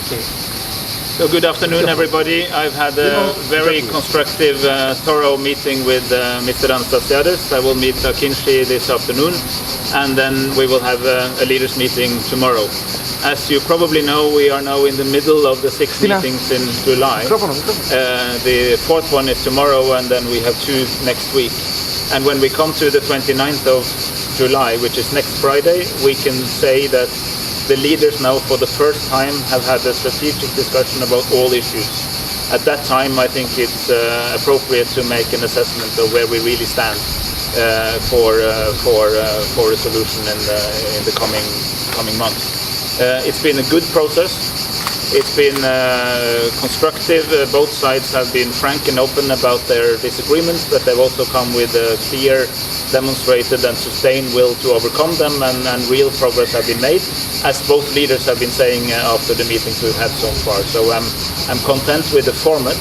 So good afternoon, everybody. I've had a very constructive, thorough meeting with Mr. Anastasiades. I will meet Akıncı this afternoon, and then we will have a leaders meeting tomorrow. As you probably know, we are now in the middle of the 6 meetings in July. The 4th one is tomorrow, and then we have 2 next week. And when we come to the 29th of July, which is next Friday, we can say that the leaders now for the first time have had a strategic discussion about all issues. At that time, I think it's appropriate to make an assessment of where we really stand for a solution in the coming months. It's been a good process. It's been constructive. Both sides have been frank and open about their disagreements, but they've also come with a clear, demonstrated and sustained will to overcome them, and real progress have been made, as both leaders have been saying after the meetings we've had so far. So I'm content with the format,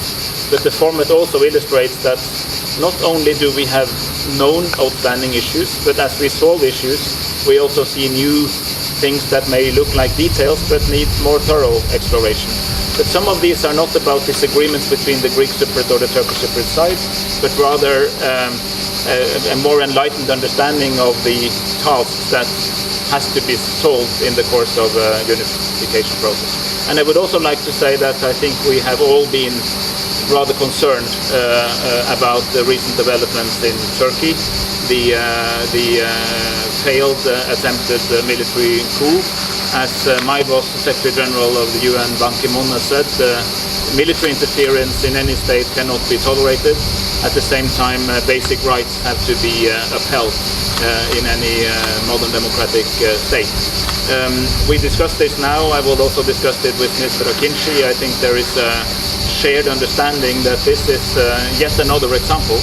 but the format also illustrates that not only do we have known outstanding issues, but as we solve issues, we also see new things that may look like details but need more thorough exploration. But some of these are not about disagreements between the Greek Cypriot or the Turkish Cypriot side, but rather a more enlightened understanding of the tasks that has to be solved in the course of a unification process. And I would also like to say that I think we have all been rather concerned about the recent developments in Turkey, the failed attempted military coup. As my boss, the Secretary General of the UN, Ban Ki-moon, has said, military interference in any state cannot be tolerated. At the same time, basic rights have to be upheld in any modern democratic state. We discussed this now. I will also discuss it with Mr. Akıncı. I think there is a shared understanding that this is yet another example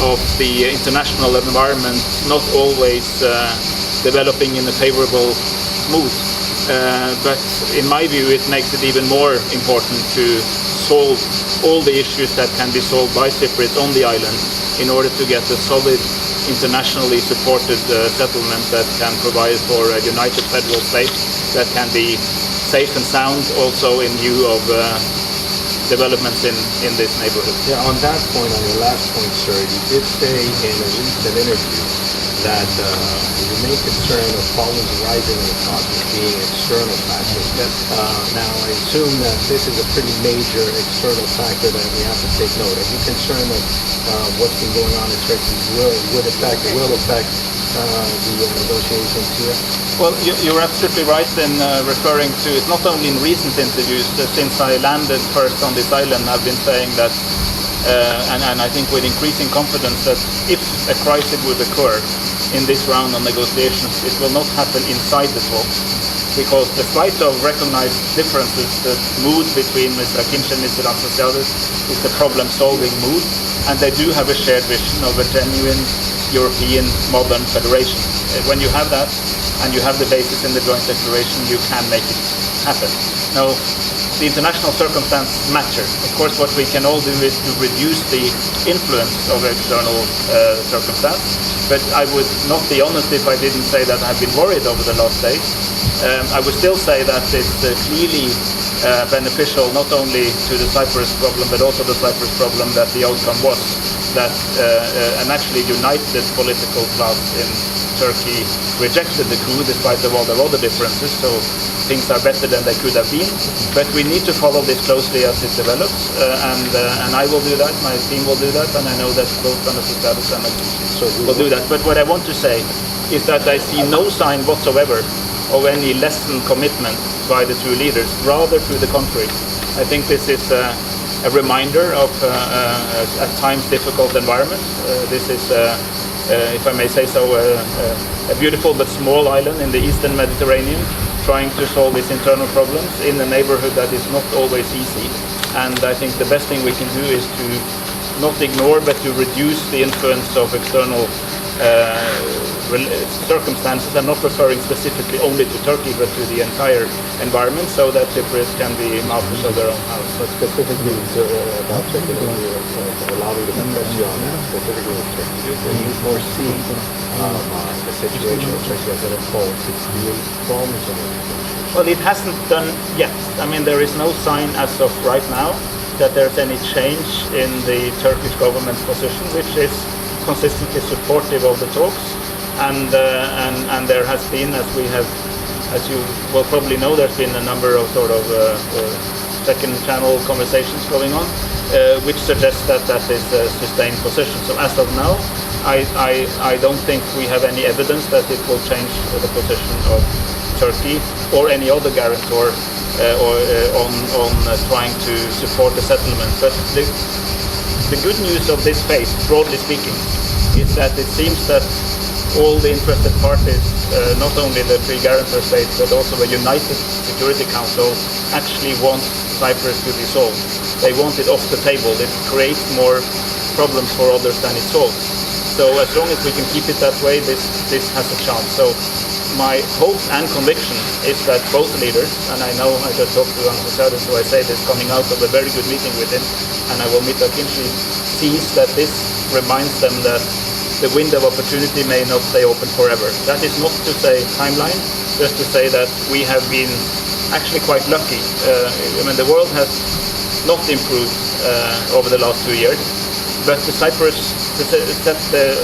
of the international environment not always developing in a favorable mood. But in my view, it makes it even more important to solve all the issues that can be solved by Cypriots on the island in order to get a solid, internationally supported settlement that can provide for a united federal state that can be safe and sound, also in view of developments in this neighborhood. Yeah, on that point, on your last point, sir, you did say in a recent interview that the main concern of problems arising in the process being external factors. Now, I assume that this is a pretty major external factor that we have to take note. Are you concerned that what's been going on in Turkey will affect the negotiations here? Well, you're absolutely right in referring to it. Not only in recent interviews, since I landed first on this island, I've been saying that, and I think with increasing confidence, that if a crisis would occur in this round of negotiations, it will not happen inside the talks, because despite of recognized differences, the mood between Mr. Akıncı and Mr. Anastasiades is the problem-solving mood, and they do have a shared vision of a genuine European modern federation. When you have that, and you have the basis in the joint declaration, you can make it happen. Now, the international circumstances matter. Of course, what we can all do is to reduce the influence of external circumstance, but I would not be honest if I didn't say that I've been worried over the last days. I would still say that it's clearly beneficial not only to the Cyprus problem, but also the Cyprus problem, that the outcome was that an actually united political class in Turkey rejected the coup despite of all their other differences, so things are better than they could have been. But we need to follow this closely as it develops, and I will do that, my team will do that, and I know that both Anastasiades and Akıncı will do that. But what I want to say is that I see no sign whatsoever of any lessened commitment by the two leaders, rather to the contrary. I think this is a reminder of at times difficult environment. This is if I may say so, a beautiful but small island in the eastern Mediterranean, trying to solve its internal problems in a neighborhood that is not always easy. And I think the best thing we can do is to not ignore, but to reduce the influence of external circumstances. I'm not referring specifically only to Turkey, but to the entire environment, so that Cypriots can be masters of their own house. But specifically about Turkey, allow me to press you on that, specifically with Turkey. When you foresee the situation of Turkey as it unfolds to create problems in the negotiations, Well, it hasn't done yet. I mean, there is no sign as of right now that there's any change in the Turkish government's position, which is consistently supportive of the talks. And there has been, as you will probably know, there's been a number of sort of second channel conversations going on, which suggests that that is a sustained position. So as of now, I don't think we have any evidence that it will change the position of Turkey or any other guarantor on trying to support the settlement. But the good news of this phase, broadly speaking, is that it seems that all the interested parties, not only the three guarantor states, but also the United Security Council, actually want Cyprus to be solved. They want it off the table. It creates more problems for others than it solves. So as long as we can keep it that way, this has a chance. So my hope and conviction is that both leaders, and I know I just talked to Anastasiades, so I say this coming out of a very good meeting with him, and I will meet Akıncı, sees that this reminds them that the window of opportunity may not stay open forever. That is not to say timeline, just to say that we have been actually quite lucky. I mean, the world has not improved over the last 2 years, but the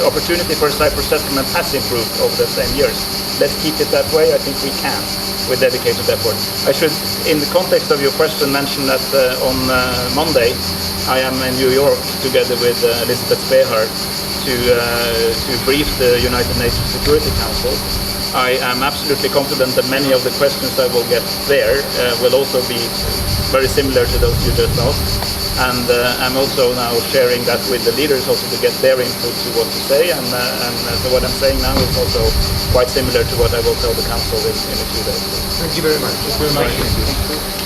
opportunity for Cyprus settlement has improved over the same years. Let's keep it that way. I think we can, with dedicated effort. I should, in the context of your question, mention that on Monday I am in New York together with Elizabeth Behar to brief the United Nations Security Council. I am absolutely confident that many of the questions I will get there will also be very similar to those you just asked. And I'm also now sharing that with the leaders also to get their input to what to say. And so what I'm saying now is also quite similar to what I will tell the council in a few days. Thank you very much. Thank you.